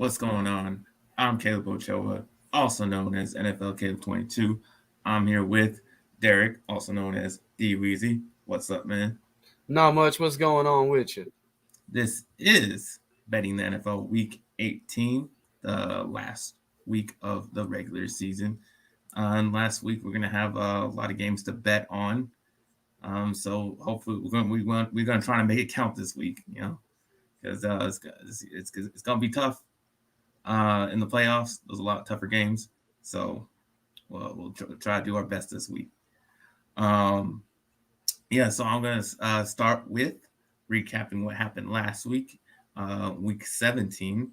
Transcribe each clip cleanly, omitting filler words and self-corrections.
What's going on? I'm Caleb Ochoa, also known as NFL Caleb 22. I'm here with Derek, also known as DWeezy. What's up, man? Not much. What's going on with you? This is Betting the NFL Week 18, the last week of the regular season. And last week, we're going to have a lot of games to bet on. So hopefully, we're going to try to make it count this week, because it's going to be tough in the playoffs. There's a lot tougher games. So we'll try to do our best this week. Um, yeah, so I'm going to start with recapping what happened last week, week 17.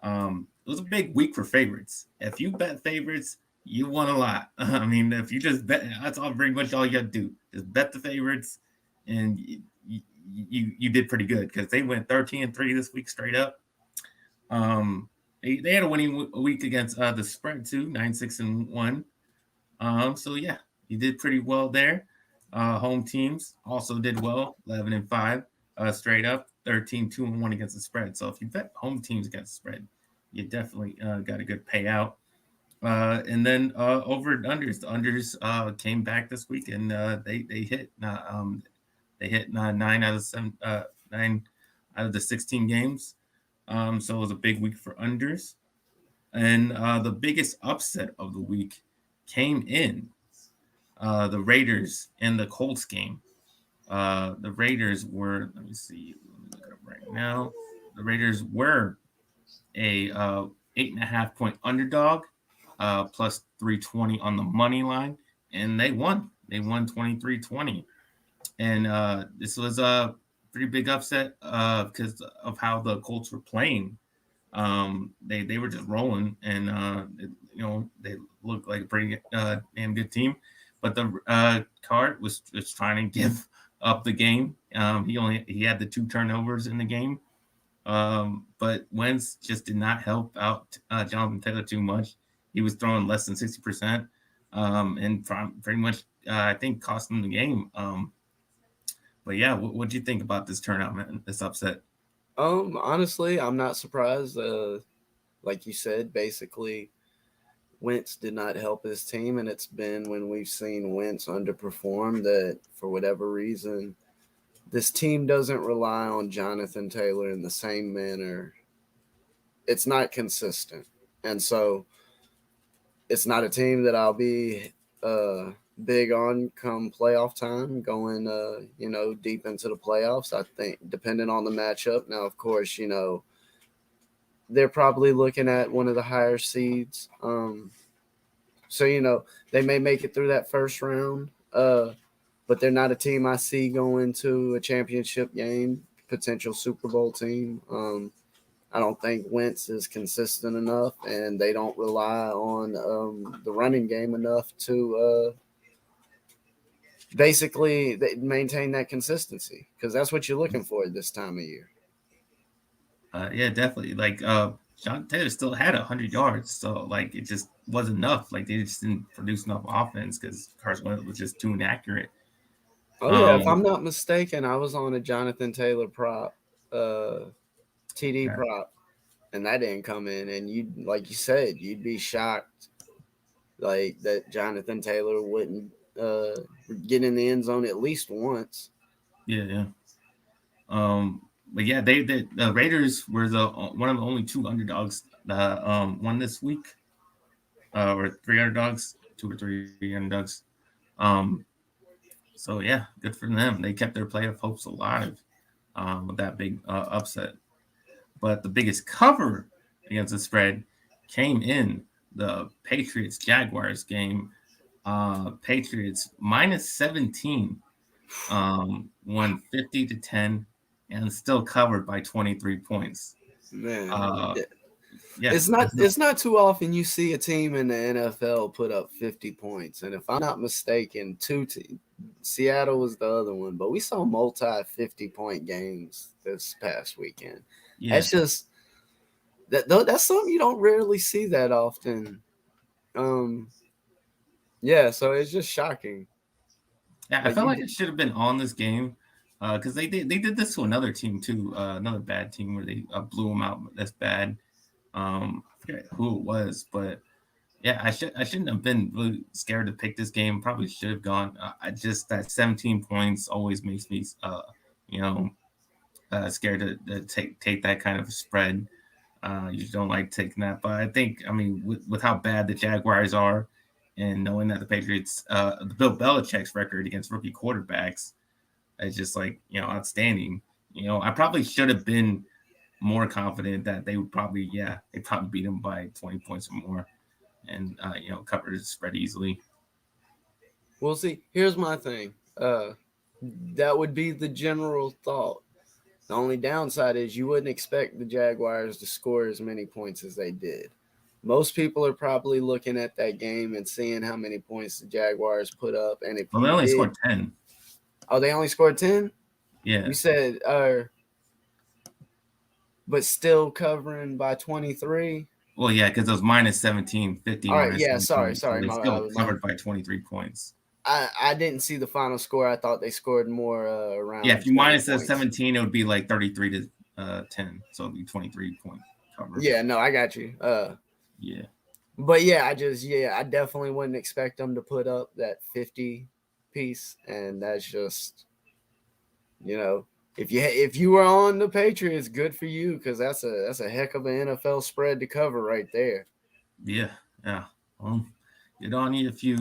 It was a big week for favorites. If you bet favorites, you won a lot. I mean, if you just bet, that's all pretty much all you got to do. Just bet the favorites, and you did pretty good because they went 13-3 this week straight up. Um, they had a winning week against the spread too, 9-6-1. So yeah, you did pretty well there. Home teams also did well, 11-5, straight up, 13-2-1 against the spread. So if you bet home teams against the spread, you definitely got a good payout. And then over and unders, the unders came back this week and they hit 9 out of the 16 games. So it was a big week for unders. And the biggest upset of the week came in the Raiders and the Colts game. The Raiders were, let me see, let me look it up right now. The Raiders were a 8.5 point underdog, plus 320 on the money line, and they won. They won 23-20. And this was a pretty big upset because of how the Colts were playing. They were just rolling, and they looked like a pretty damn good team. But the Card was trying to give up the game. He had the 2 turnovers in the game. But Wentz just did not help out Jonathan Taylor too much. He was throwing less than 60%, and pretty much I think cost him the game. But yeah, what do you think about this turnout, man? This upset? Honestly, I'm not surprised. Like you said, basically, Wentz did not help his team, and it's been when we've seen Wentz underperform that for whatever reason, this team doesn't rely on Jonathan Taylor in the same manner. It's not consistent, and so it's not a team that I'll be uh, big on come playoff time, going deep into the playoffs. I think depending on the matchup. Now, of course, they're probably looking at one of the higher seeds. So they may make it through that first round. But they're not a team I see going to a championship game, potential Super Bowl team. I don't think Wentz is consistent enough, and they don't rely on the running game enough to basically maintain that consistency because that's what you're looking for at this time of year. Yeah, definitely. Like John Taylor still had 100 yards, so like it just wasn't enough. Like they just didn't produce enough offense because Carson Wentz was just too inaccurate. Oh yeah, if Um, I'm not mistaken, I was on a Jonathan Taylor prop, TD yeah, prop, and that didn't come in. And you, like you said, you'd be shocked like that Jonathan Taylor wouldn't get in the end zone at least once. yeah. Um, but yeah, the Raiders were the one of the only 2 underdogs that won this week, or 3 underdogs, 2 or 3 underdogs. Um, so yeah, good for them. They kept their playoff hopes alive with that big upset. But the biggest cover against the spread came in the Patriots Jaguars game. Patriots -17, won 50-10, and still covered by 23 points. Man, Uh, yeah, it's not that's no, it's not too often you see a team in the NFL put up 50 points. And if I'm not mistaken, Seattle was the other one, but we saw multi 50-point games this past weekend. yeah, That's just that's something you don't rarely see that often. Um, yeah, so it's just shocking. yeah. I Like felt you, like it should have been on this game because they did this to another team too, another bad team where they blew them out. That's bad. I forget who it was, but yeah, I shouldn't have been really scared to pick this game. Probably should have gone. I just that 17 points always makes me you know scared to take that kind of a spread. You don't like taking that, but I think I mean with how bad the Jaguars are, and knowing that the Patriots, the Bill Belichick's record against rookie quarterbacks is just like outstanding. I probably should have been more confident that they would probably they probably beat them by 20 points or more, and cover the spread easily. We'll see. Here's my thing. That would be the general thought. The only downside is you wouldn't expect the Jaguars to score as many points as they did. Most people are probably looking at that game and seeing how many points the Jaguars put up. And if Well, they you only did, scored 10. oh, they only scored 10? Yeah. You said, but still covering by 23. Well, yeah, because it was minus 17, 50 All right, minus yeah, sorry, 17. So sorry, they my still bad. covered by 23 points. I didn't see the final score. I thought they scored more Yeah, around if you 20 minus the points. 17, it would be like 33 to 10. So it'd be 23-point cover. Yeah, no, I got you. Yeah. But yeah, I definitely wouldn't expect them to put up that 50 piece, and that's just if you were on the Patriots, good for you because that's a heck of an NFL spread to cover right there. Yeah. Yeah. Well, good on you if you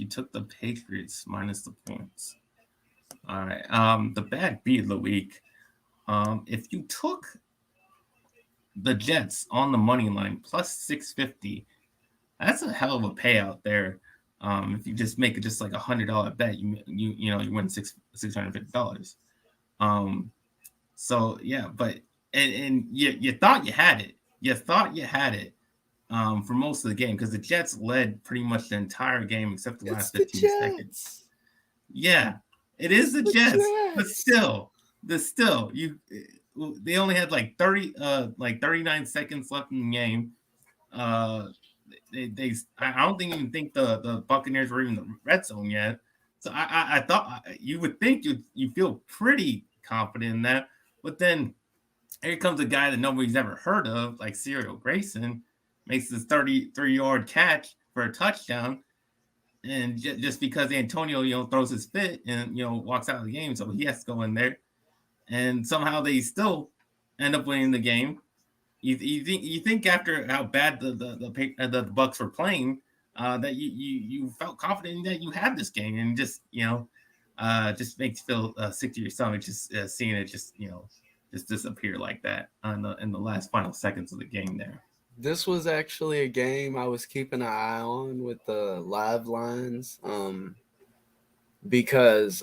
took the Patriots minus the points. All right. The bad beat of the week. If you took the Jets on the money line plus 650, that's a hell of a payout there. If you just make it just like $100 bet, you win $650. Um, so yeah, but and you thought you had it. You thought you had it for most of the game because the Jets led pretty much the entire game except the It's last the 15 seconds. Jets. Yeah, it is It's the the Jets, but Jets. still they only had like 39 seconds left in the game. Uh, I don't even think the Buccaneers were even in the red zone yet. So I thought you would think you feel pretty confident in that, but then here comes a guy that nobody's ever heard of, like Cyril Grayson, makes this 33-yard catch for a touchdown, and just because Antonio throws his fit and walks out of the game, so he has to go in there, and somehow they still end up winning the game. You think after how bad the Bucks were playing, that you felt confident that you had this game, and just makes you feel sick to your stomach just seeing it just disappear like that in the last final seconds of the game there. This was actually a game I was keeping an eye on with the live lines, because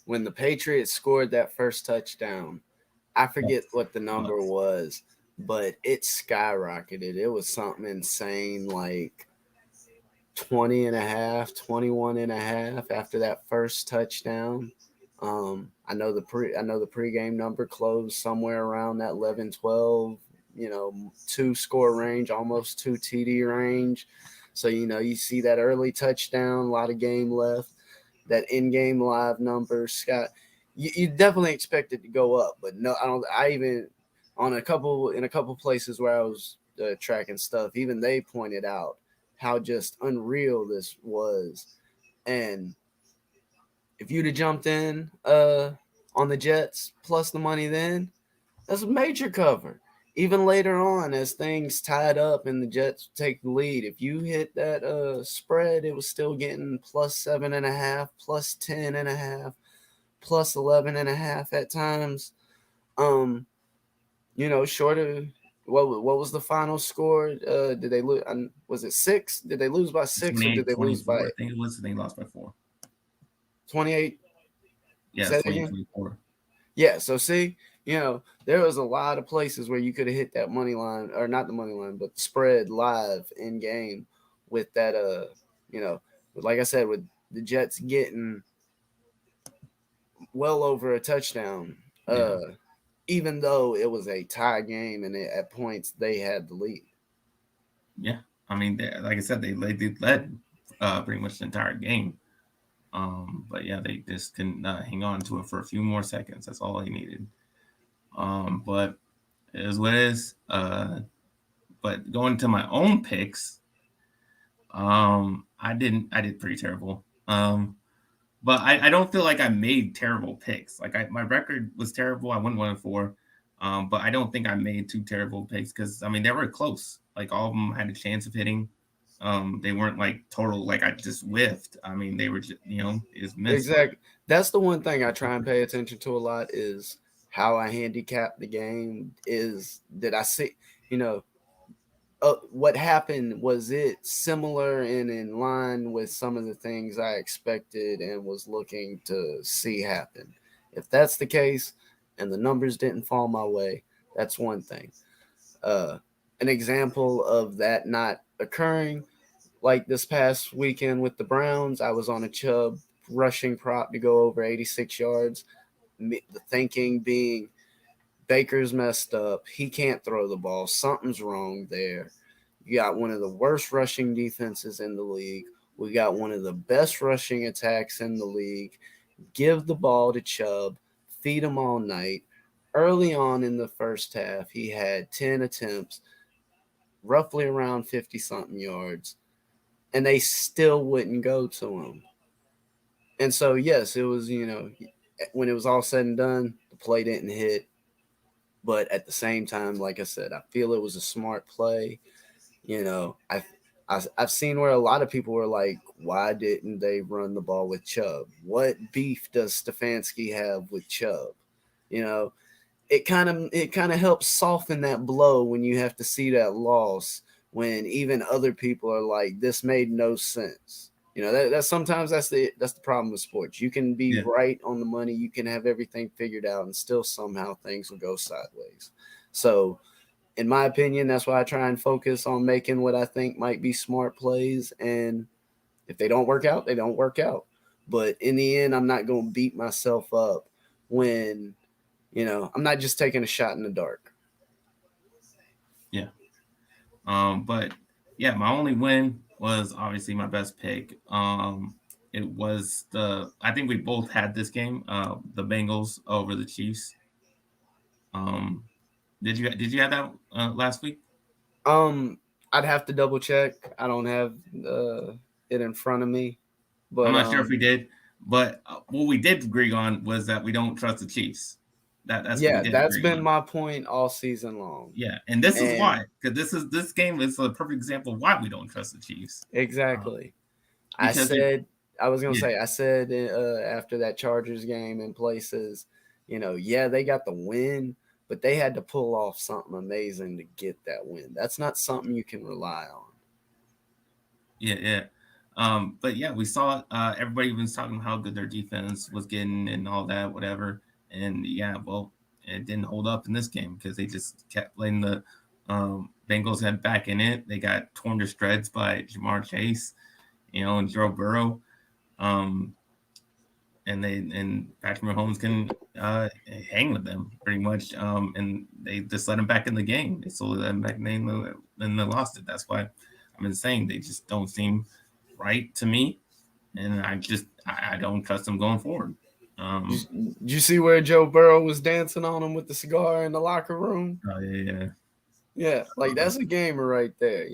when the Patriots scored that first touchdown, I forget Bucks, what the number Bucks. was, but it skyrocketed. It was something insane, like 20 and a half, 21 and a half after that first touchdown. I know the pregame number closed somewhere around that 11, 12, two score range, almost two TD range. So, you see that early touchdown, a lot of game left, that in-game live number, Scott. You definitely expect it to go up, but no, I don't. I even in a couple places where I was tracking stuff, even they pointed out how just unreal this was. And if you'd have jumped in on the Jets plus the money then, that's a major cover. Even later on, as things tied up and the Jets take the lead, if you hit that spread, it was still getting plus 7.5, plus 10.5, plus 11.5 at times. Short of what was the final score? Did they lose? Was it 6? Did they lose by 6 or did they lose 28-24, by I think it was. They lost by 4. 28? Yeah, Say it's that again. 20-24. Yeah. So see, there was a lot of places where you could have hit that money line, or not the money line, but the spread live in game with that. Like I said, with the Jets getting well over a touchdown. Yeah, Even though it was a tie game and at points they had the lead. yeah. I mean, like I said, they led pretty much the entire game. But yeah, they just couldn't hang on to it for a few more seconds. That's all they needed. But it is what it is. But going to my own picks, I did pretty terrible. But I don't feel like I made terrible picks. Like my record was terrible. I went 1-4. But I don't think I made two terrible picks because I mean they were close. Like all of them had a chance of hitting. They weren't like total like I just whiffed. I mean they were just it was missed. Exactly. That's the one thing I try and pay attention to a lot is how I handicap the game. Is that I see, you know, what happened, was it similar and in line with some of the things I expected and was looking to see happen? If that's the case and the numbers didn't fall my way, that's one thing. Uh, an example of that not occurring, like this past weekend with the Browns, I was on a Chubb rushing prop to go over 86 yards. The thinking being Baker's messed up. He can't throw the ball. Something's wrong there. You got one of the worst rushing defenses in the league. We got one of the best rushing attacks in the league. Give the ball to Chubb, feed him all night. Early on in the first half, he had 10 attempts, roughly around 50 something yards, and they still wouldn't go to him. And so, yes, it was, when it was all said and done, the play didn't hit. But at the same time, like I said, I feel it was a smart play. You know, I've seen where a lot of people were like, why didn't they run the ball with Chubb? What beef does Stefanski have with Chubb? You know, it kind of helps soften that blow when you have to see that loss, when even other people are like, this made no sense. That sometimes that's the problem with sports. You can be Yeah, right on the money, you can have everything figured out, and still somehow things will go sideways. So in my opinion, that's why I try and focus on making what I think might be smart plays. And if they don't work out, they don't work out. But in the end, I'm not going to beat myself up when, I'm not just taking a shot in the dark. yeah. But yeah, my only win was obviously my best pick. It was I think we both had this game, the Bengals over the Chiefs. Um, did you have that last week? Um, I'd have to double check. I don't have it in front of me, I'm but not sure if we did, but what we did agree on was that we don't trust the Chiefs. That's what we yeah, did that's agree been on. my point all season long. Yeah, and this is And why, because this game is a perfect example of why we don't trust the Chiefs. Um, exactly. I because it, said, I was gonna yeah, say, I said after that Chargers game in places, yeah, they got the win, but they had to pull off something amazing to get that win. That's not something you can rely on. yeah, yeah. But yeah, we saw everybody was talking how good their defense was getting and all that, whatever. And yeah, well, it didn't hold up in this game because they just kept letting the Bengals head back in it. They got torn to shreds by Jamar Chase, and Joe Burrow. Um, and Patrick Mahomes can hang with them pretty much. And they just let him back in the game. They sold them back in and they lost it. That's why I've been saying they just don't seem right to me, and I don't trust them going forward. Um, Did you see where Joe Burrow was dancing on him with the cigar in the locker room? yeah, Yeah, like uh, that's a gamer right there.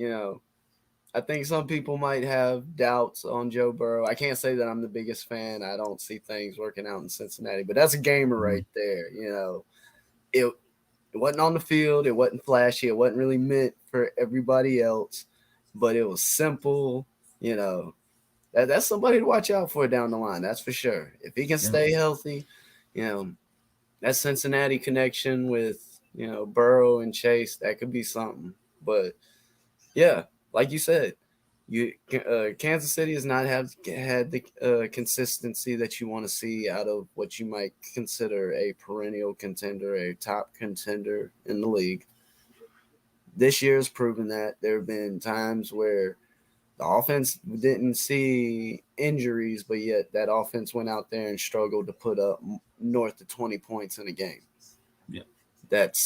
I think some people might have doubts on Joe Burrow. I can't say that I'm the biggest fan. I don't see things working out in Cincinnati, but that's a gamer right there. It wasn't on the field, it wasn't flashy, it wasn't really meant for everybody else, but it was simple. You know, that's somebody to watch out for down the line. That's for sure. If he can yeah, stay healthy, you know, that Cincinnati connection with Burrow and Chase, that could be something. But yeah, like you said, Kansas City has not had the consistency that you want to see out of what you might consider a perennial contender, a top contender in the league. This year has proven that there have been times where the offense didn't see injuries, but yet that offense went out there and struggled to put up north of 20 points in a game. yeah, That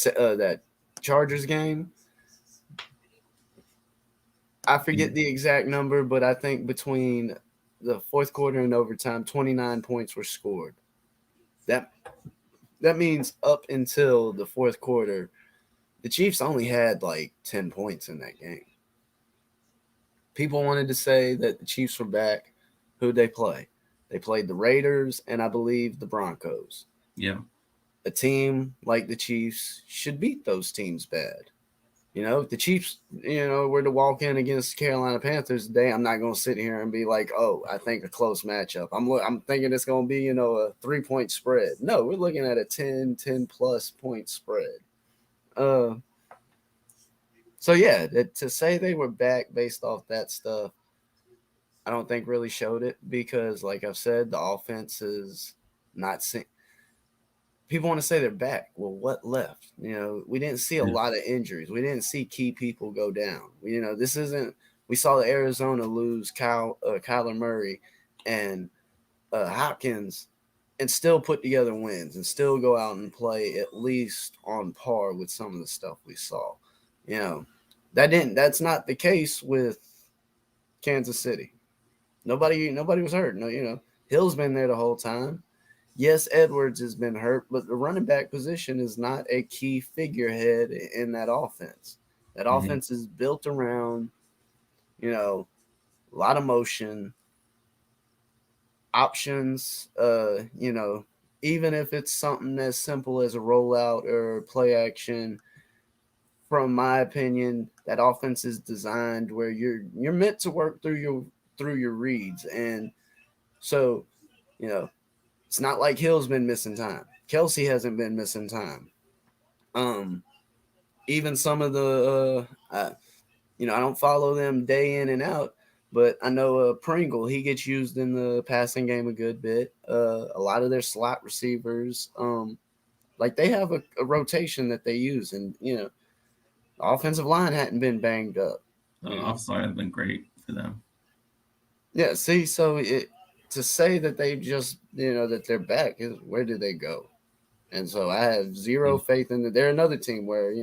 Chargers game, I forget yeah, the exact number, but I think between the fourth quarter and overtime, 29 points were scored. That that means up until the fourth quarter, the Chiefs only had like 10 points in that game. People wanted to say that the Chiefs were back. Who'd they play? They played the Raiders and I believe the Broncos. Yeah. A team like the Chiefs should beat those teams bad. If the Chiefs, were to walk in against Carolina Panthers today, I'm not going to sit here and be like, oh, I think a close matchup. I'm thinking it's going to be, a 3-point spread. No, we're looking at a 10 plus point spread. Uh, so yeah, to say they were back based off that stuff, I don't think really showed it because, like I've said, the offense is not. People want to say they're back. Well, what left? We didn't see a Yeah. lot of injuries. We didn't see key people go down. This isn't. We saw Arizona lose Kyler Murray and Hopkins, and still put together wins and still go out and play at least on par with some of the stuff we saw. You know, That's not the case with Kansas City. Nobody was hurt. No, Hill's been there the whole time. Yes, Edwards has been hurt, but the running back position is not a key figurehead in that offense. That Mm-hmm. offense is built around, a lot of motion, options, even if it's something as simple as a rollout or play action, from my opinion, that offense is designed where you're meant to work through your reads. And so, you know, it's not like Hill's been missing time. Kelsey hasn't been missing time. Um, Even some of I don't follow them day in and out, but I know Pringle, he gets used in the passing game a good bit. A lot of their slot receivers, like they have a rotation that they use, and the offensive line hadn't been banged up. The You know, offside has been great for them. yeah. See, to say that they just that they're back is where did they go? And so I have Yeah. zero faith in that. They're another team where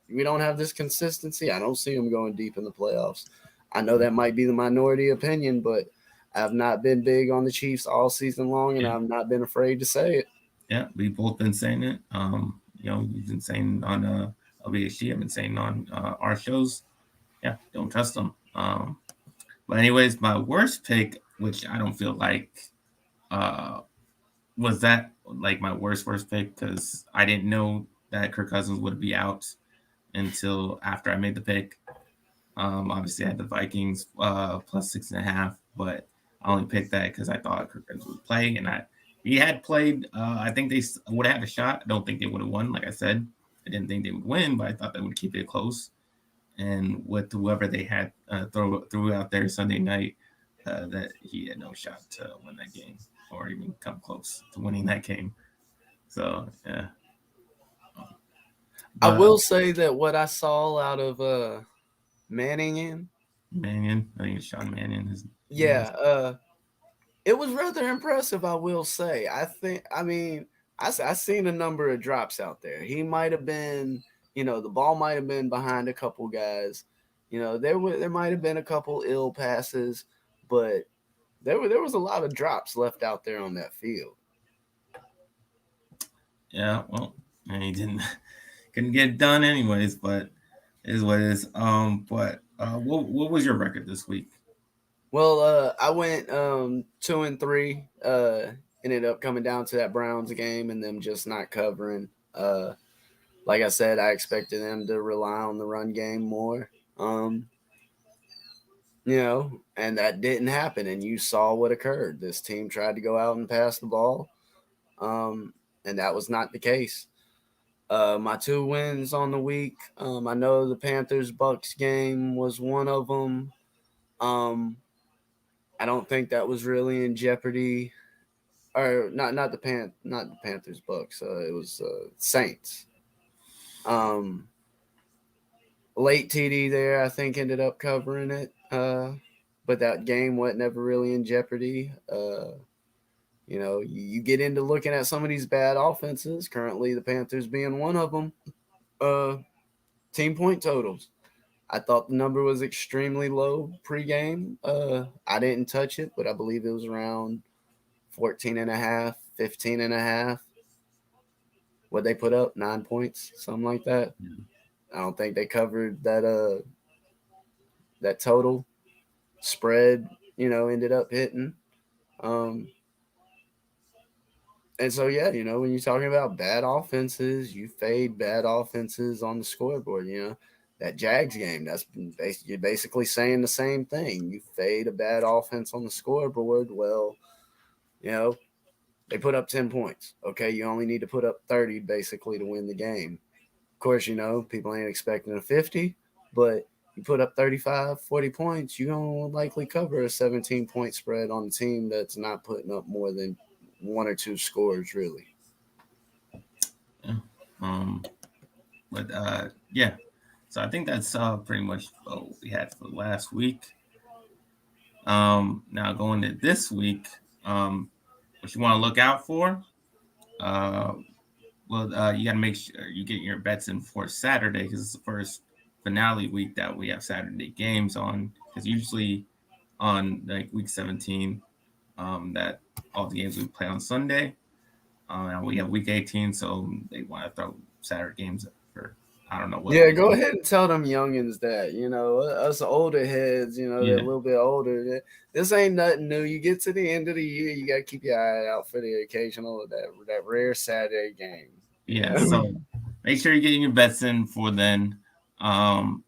we don't have this consistency. I don't see them going deep in the playoffs. I know that might be the minority opinion, but I've not been big on the Chiefs all season long, and Yeah. I've not been afraid to say it. Yeah. We've both been saying it. You've been saying on LBHG, I've been saying on our shows. Yeah, don't trust them. But anyways, my worst pick, which I don't feel like uh was that like my worst pick because I didn't know that Kirk Cousins would be out until after I made the pick. Obviously, I had the Vikings plus 6.5, but I only picked that because I thought Kirk Cousins would play, and he had played. I think they would have had a shot. I don't think they would have won. Like I said, I didn't think they would win, but I thought they would keep it close. And with whoever they had threw out there Sunday night, that he had no shot to win that game or even come close to winning that game. So yeah, I but will say that what I saw out of Manning, Mannion, I think it's Sean Mannion. His name is. yeah, it was rather impressive. I will say. I mean, I seen a number of drops out there. He might have been, the ball might have been behind a couple guys. There might have been a couple ill passes, but there was a lot of drops left out there on that field. Yeah, well, and he didn't couldn't get it done anyways, but it is what it is. But what was your record this week? Well, I went 2-3. Ended up coming down to that Browns game and them just not covering. Like I said, I expected them to rely on the run game more. Um, and that didn't happen. And you saw what occurred. This team tried to go out and pass the ball, um, and that was not the case. My two wins on the week. I know the Panthers Bucks game was one of them. Um, I don't think that was really in jeopardy, or not the Panthers Bucks. It was Saints. Um, Late TD there, I think ended up covering it. But that game was never really in jeopardy. You get into looking at some of these bad offenses. Currently, the Panthers being one of them. Uh, Team point totals. I thought the number was extremely low pregame. I didn't touch it, but I believe it was around 14 and a half, 15 and a half. what they put up, 9 points, something like that. Yeah. I don't think they covered that total spread. Ended up hitting. Um, and so yeah, when you're talking about bad offenses, you fade bad offenses on the scoreboard. That Jags game, you're basically saying the same thing. You fade a bad offense on the scoreboard. Well, you know they put up 10 points. Okay, you only need to put up 30 basically to win the game. Of course, people ain't expecting a 50, but you put up 35, 40 points, you're going to likely cover a 17-point spread on a team that's not putting up more than one or two scores, really. Yeah. Um, but yeah. So I think that's pretty much what we had for last week. Now going to this week, what you want to look out for? Uh, you got to make sure you get your bets in for Saturday because it's the first finale week that we have Saturday games on. Because usually on like week 17, that all the games we play on Sunday. And we have week 18, so they want to throw Saturday games for I don't know what Yeah, go reason. ahead and tell them youngins that, us older heads, they're a Yeah, little bit older. This ain't nothing new. You get to the end of the year, you got to keep your eye out for the occasional, that rare Saturday game. yeah. So make sure you're getting your bets in for then. And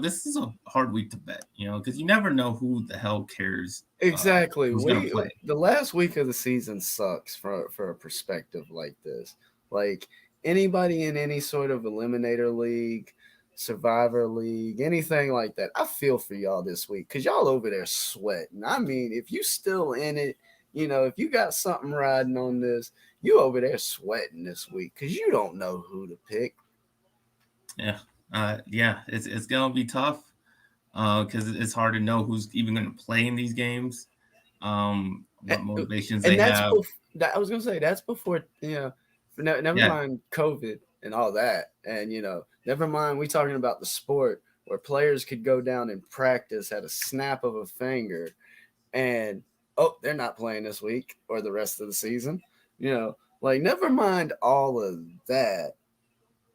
this is a hard week to bet, because you never know who the hell cares Exactly. who's gonna play. The last week of the season sucks for a perspective like this. Like anybody in any sort of eliminator league, survivor league, anything like that. I feel for y'all this week because y'all over there sweating. I mean, if you still in it, if you got something riding on this, you over there sweating this week because you don't know who to pick. Yeah, yeah. It's gonna be tough because it's hard to know who's even gonna play in these games. What motivations And they have. I was gonna say that's before never Yeah, mind COVID and all that, and never mind we talking about the sport where players could go down and practice at a snap of a finger, and oh, they're not playing this week or the rest of the season. Like never mind all of that.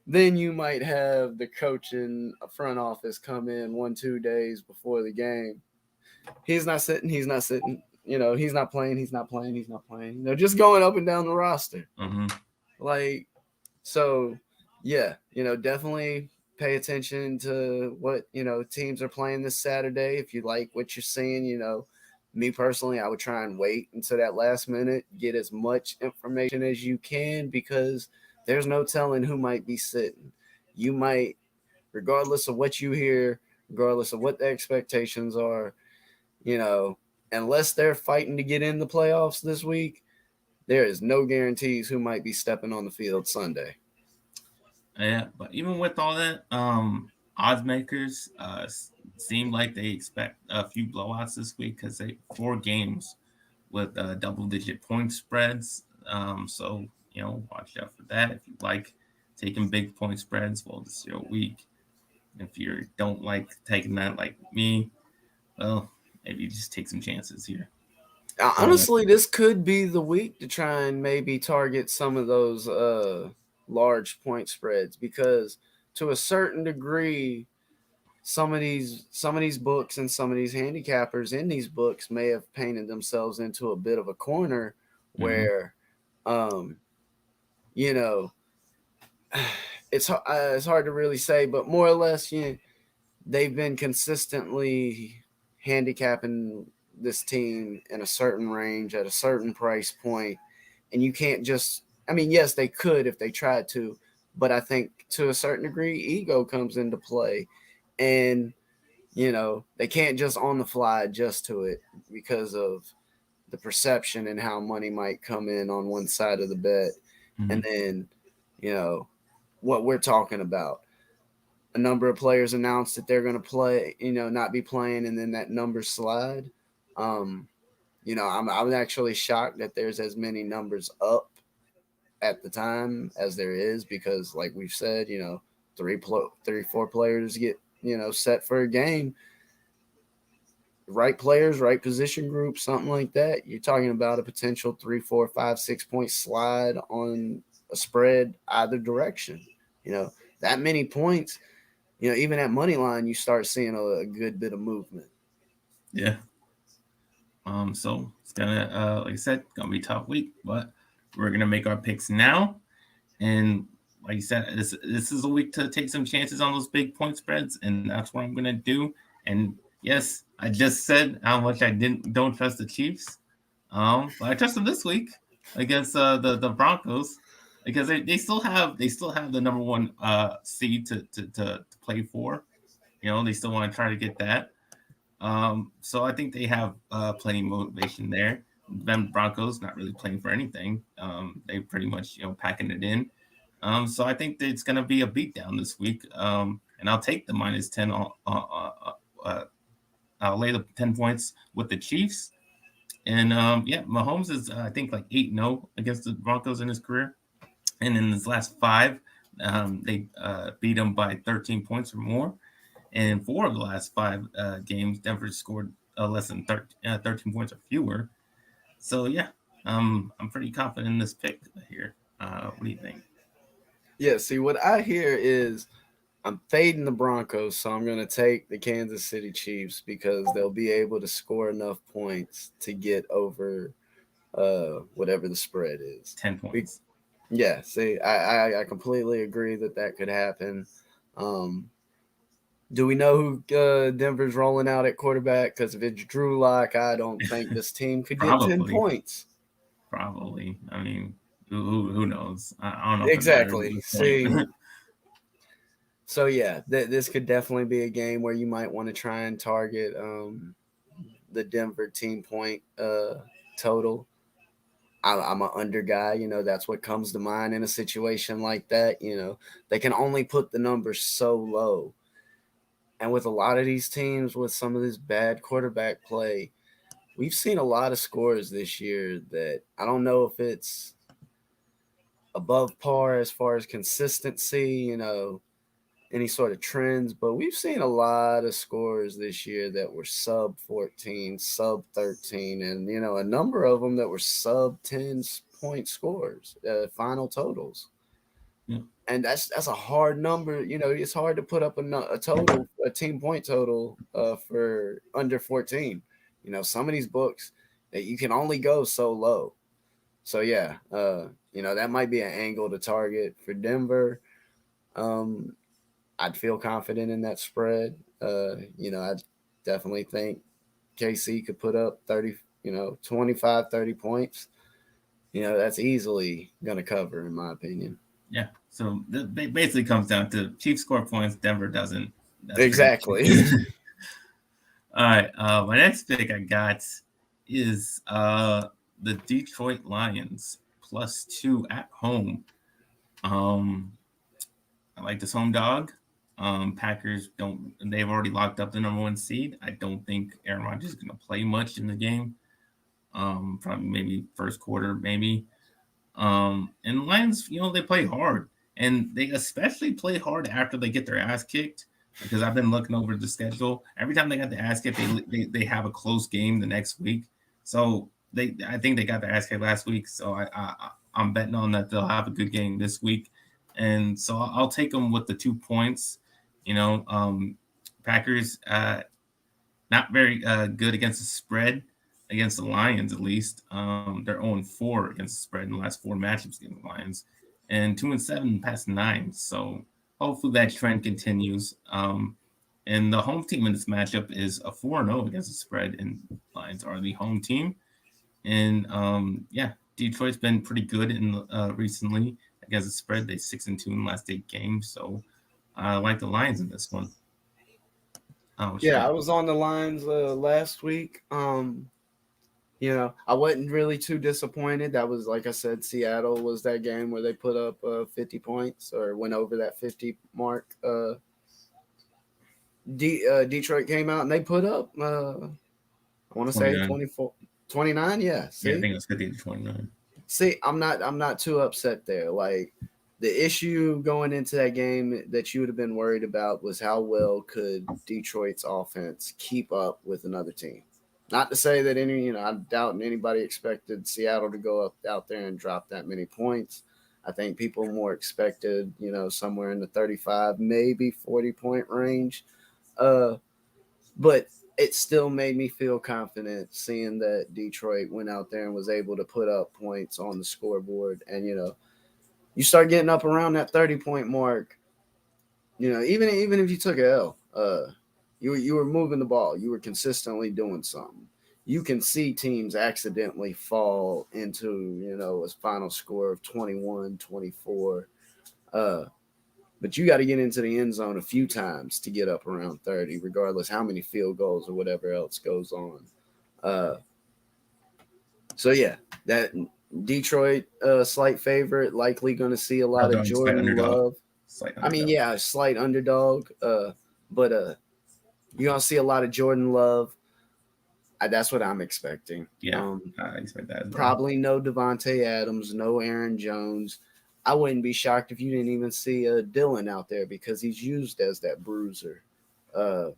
Then you might have the coach and front office come in 1-2 days before the game. He's not sitting. He's not sitting. He's not playing. He's not playing. He's not playing. Just going up and down the roster. hmm Like, so, yeah, definitely pay attention to what, teams are playing this Saturday. If you like what you're seeing, me personally, I would try and wait until that last minute, get as much information as you can because there's no telling who might be sitting. You might, regardless of what you hear, regardless of what the expectations are, you know, unless they're fighting to get in the playoffs this week, there is no guarantees who might be stepping on the field Sunday. Yeah, but even with all that, odds makers seem like they expect a few blowouts this week because they 4 games with double-digit point spreads. So watch out for that. If you like taking big point spreads, well, this is your week. If you don't like taking that, like me, well, maybe just take some chances here. But Honestly, this could be the week to try and maybe target some of those large point spreads because to a certain degree, some of these books and some of these handicappers in these books may have painted themselves into a bit of a corner mhm. where, um, you know, it's hard to really say, but more or less, they've been consistently handicapping this team in a certain range at a certain price point, and you can't just. I mean, yes, they could if they tried to, but I think to a certain degree, ego comes into play, and they can't just on the fly adjust to it because of the perception and how money might come in on one side of the bet, and Mhm. then you know what we're talking about. A number of players announced that they're going to play, not be playing, and then that number slide. Um, I'm actually shocked that there's as many numbers up at the time as there is because, like we've said, three, 4 players get set for a game. Right players, right position group, something like that. You're talking about a potential 3, 4, 5, 6 point slide on a spread either direction. You know, that many points, even at money line, you start seeing a good bit of movement. Yeah. So it's gonna, like I said, gonna be a tough week, but we're gonna make our picks now. And like you said, this is a week to take some chances on those big point spreads, and that's what I'm gonna do. And yes, I just said how much I don't trust the Chiefs. But I trust them this week against the Broncos because they still have the number one seed to play for. They still want to try to get that. So I think they have plenty of motivation there. Them Broncos not really playing for anything. They pretty much packing it in. So I think that it's going to be a beatdown this week. And I'll take the -10. I'll lay the 10 points with the Chiefs. And yeah, Mahomes is I think like 8-0 against the Broncos in his career. And in his last five, they beat him by 13 points or more. And four of the last five games, Denver scored less than 13 points or fewer. So yeah, I'm pretty confident in this pick here. What do you think? Yeah, see, what I hear is I'm fading the Broncos, so I'm going to take the Kansas City Chiefs because they'll be able to score enough points to get over whatever the spread is. 10 points. Yeah, see, I completely agree that could happen. Um, do we know who Denver's rolling out at quarterback? Because if it's Drew Lock, I don't think this team could get 10 Probably, points. probably. I mean, who knows? I don't know if it matters at Exactly. this See, point. so yeah, this could definitely be a game where you might want to try and target the Denver team point total. I'm an under guy, that's what comes to mind in a situation like that. They can only put the numbers so low. And with a lot of these teams, with some of this bad quarterback play, we've seen a lot of scores this year that I don't know if it's above par as far as consistency, any sort of trends, but we've seen a lot of scores this year that were sub 14, sub 13, and a number of them that were sub 10 point scores, final totals. Yeah. And that's a hard number. It's hard to put up a total, a team point total for under 14. Some of these books that you can only go so low. So yeah, that might be an angle to target for Denver. I'd feel confident in that spread. I definitely think KC could put up 30, 25, 30 points. That's easily going to cover, in my opinion. Yeah. So it basically comes down to Chiefs score points, Denver doesn't. That's pretty much Exactly. it. All right. My next pick I got is the Detroit Lions +2 at home. I like this home dog. Packers don't. They've already locked up the number one seed. I don't think Aaron Rodgers is going to play much in the game. Probably maybe first quarter, maybe. And the Lions, they play hard, and they especially play hard after they get their ass kicked. Because I've been looking over the schedule. Every time they got the ass kicked, they have a close game the next week. So I think they got their ass kicked last week. So I'm betting on that they'll have a good game this week, and so I'll take them with the 2 points. Packers not very good against the spread against the Lions, at least. They're 0-4 against the spread in the last 4 matchups against the Lions, and 2-7 past 9. So hopefully that trend continues. And the home team in this matchup is a 4-0 against the spread, and Lions are the home team. And yeah, Detroit's been pretty good in recently against the spread. They 6-2 in the last 8 games. So I like the Lions in this one. Yeah, I was on the Lions last week. I wasn't really too disappointed. That was, like I said, Seattle was that game where they put up 50 points or went over that 50 mark. Detroit came out and they put up, I want to say 24, 29. Yeah. See? Yeah, I think it was 50-29. See, I'm not too upset there. Like, the issue going into that game that you would have been worried about was how well could Detroit's offense keep up with another team. Not to say that I doubt anybody expected Seattle to go up out there and drop that many points. I think people more expected, somewhere in the 35, maybe 40-point range. Uh, but it still made me feel confident seeing that Detroit went out there and was able to put up points on the scoreboard. And, you start getting up around that 30-point mark, even if you took a L, you were moving the ball, you were consistently doing something. You can see teams accidentally fall into a final score of 21-24. uh, but you got to get into the end zone a few times to get up around 30, regardless how many field goals or whatever else goes on. Uh, so yeah, that Detroit slight favorite, likely going to see a lot of Underdog, slight Jordan underdog, Love. slight I mean, underdog. yeah, slight underdog. But you're gonna see a lot of Jordan Love. That's what I'm expecting. Yeah, I expect that as well. Probably no Devontae Adams, no Aaron Jones. I wouldn't be shocked if you didn't even see Dylan out there because he's used as that bruiser. Uh,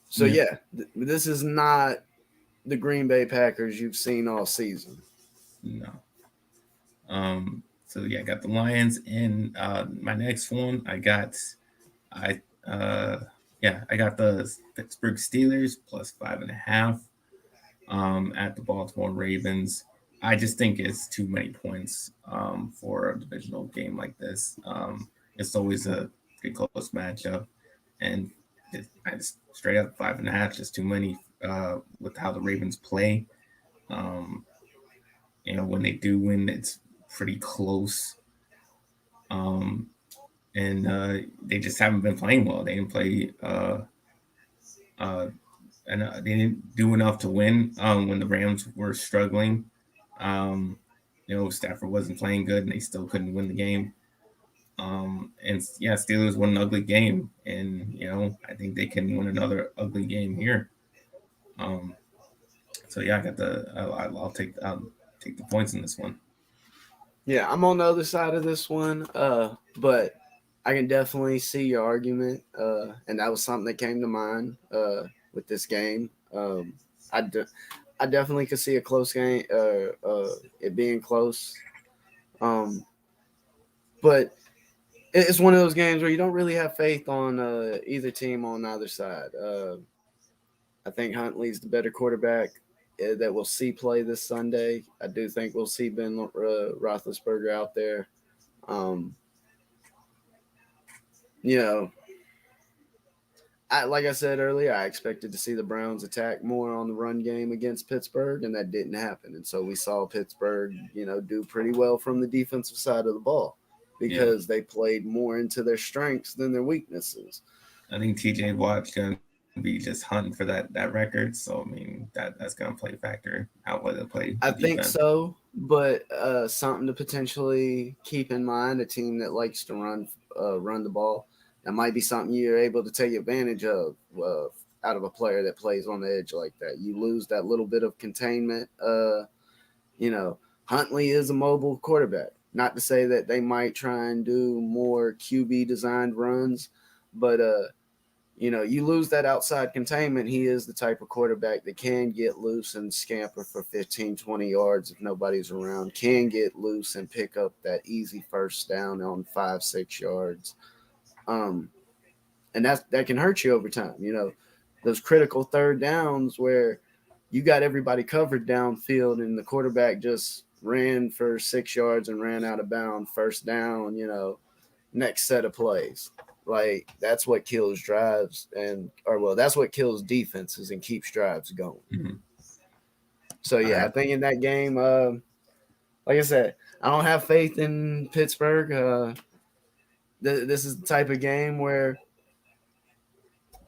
so Yeah. yeah, this is not the Green Bay Packers you've seen all season. No. So yeah, I got the Lions, and my next one, I I got the Pittsburgh Steelers plus 5.5 at the Baltimore Ravens. I just think it's too many points for a divisional game like this. It's always a pretty close matchup, and I just straight up 5.5, just too many with how the Ravens play. Um, when they do win, it's pretty close. Um, and they just haven't been playing well. They didn't play, uh, and they didn't do enough to win when the Rams were struggling. Um, Stafford wasn't playing good, and they still couldn't win the game. And yeah, Steelers won an ugly game, and I think they can win another ugly game here. Um, so yeah, I got I'll take the points in this one. Yeah, I'm on the other side of this one, but I can definitely see your argument, and that was something that came to mind with this game. I, de- I definitely could see a close game, it being close, um, but it's one of those games where you don't really have faith on either team on either side. I think Huntley's the better quarterback that we'll see play this Sunday. I do think we'll see Ben Roethlisberger out there. Um, you know, like I said earlier, I expected to see the Browns attack more on the run game against Pittsburgh, and that didn't happen. And so we saw Pittsburgh, do pretty well from the defensive side of the ball Yeah, because they played more into their strengths than their weaknesses. I think TJ Watt's gonna be just hunting for that record. So I mean that's gonna play a factor how well they play the I defense. think so, but something to potentially keep in mind: a team that likes to run the ball. That might be something you're able to take advantage of out of a player that plays on the edge like that. You lose that little bit of containment. You know, Huntley is a mobile quarterback. Not to say that they might try and do more QB designed runs, but you lose that outside containment. He is the type of quarterback that can get loose and scamper for 15, 20 yards if nobody's around, can get loose and pick up that easy first down on 5, 6 yards. Um, and that can hurt you over time. Those critical third downs where you got everybody covered downfield and the quarterback just ran for 6 yards and ran out of bounds, first down, next set of plays. Like that's what kills drives that's what kills defenses and keeps drives going. Mm-hmm. So All yeah, I right. think in that game, like I said, I don't have faith in Pittsburgh. This is the type of game where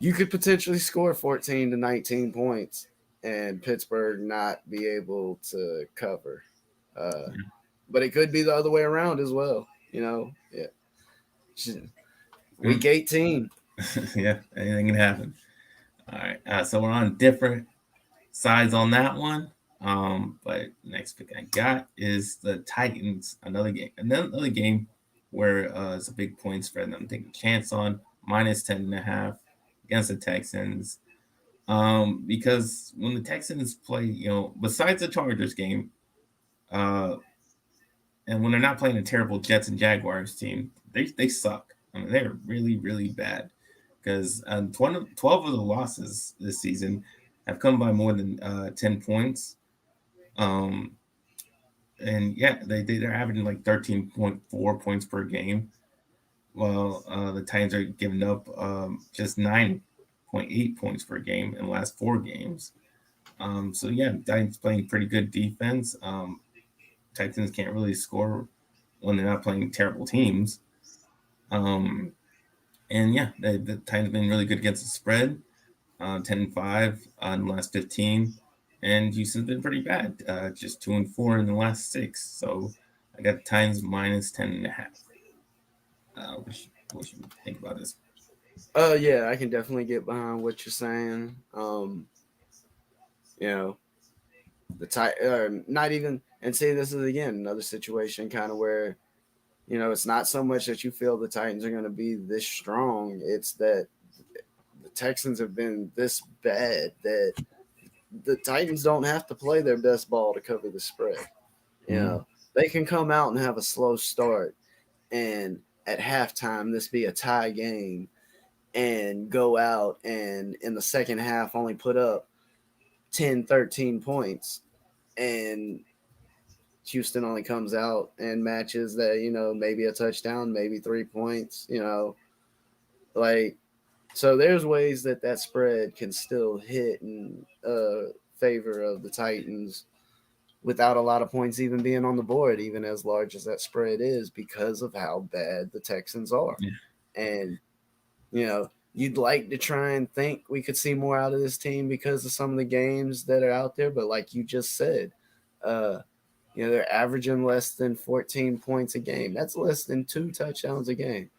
you could potentially score 14 to 19 points and Pittsburgh not be able to cover. Uh, Yeah. but it could be the other way around as well. Yeah. Week Mm. 18. Yeah, anything can happen. All right. So we're on different sides on that one. But next pick I got is the Titans. Another game where it's a big point spread. And I'm taking a chance on minus 10.5 against the Texans. Because when the Texans play, besides the Chargers game, uh, And when they're not playing a terrible Jets and Jaguars team, they suck. I mean, they're really, really bad. Because 12 of the losses this season have come by more than 10 points. Um, and yeah, they're averaging like 13.4 points per game. While the Titans are giving up just 9.8 points per game in the last 4 games. So yeah, Titans playing pretty good defense. Titans can't really score when they're not playing terrible teams. Um, and yeah, the Titans been really good against the spread, 10-5 in the last 15. And Houston's been pretty bad, just 2-4 in the last 6. So I got the Titans minus 10.5. What you think about this? Yeah, I can definitely get behind what you're saying. You know, not even, and see, this is again another situation kind of where, it's not so much that you feel the Titans are going to be this strong. It's that the Texans have been this bad that the Titans don't have to play their best ball to cover the spread. You Mm, know, they can come out and have a slow start, and at halftime, this be a tie game, and go out and in the second half only put up 10, 13 points. And Houston only comes out and matches that, maybe a touchdown, maybe 3 points, like, so there's ways that that spread can still hit in favor of the Titans without a lot of points even being on the board, even as large as that spread is, because of how bad the Texans are. yeah, And, you'd like to try and think we could see more out of this team because of some of the games that are out there. But like you just said, uh, they're averaging less than 14 points a game. That's less than 2 touchdowns a game.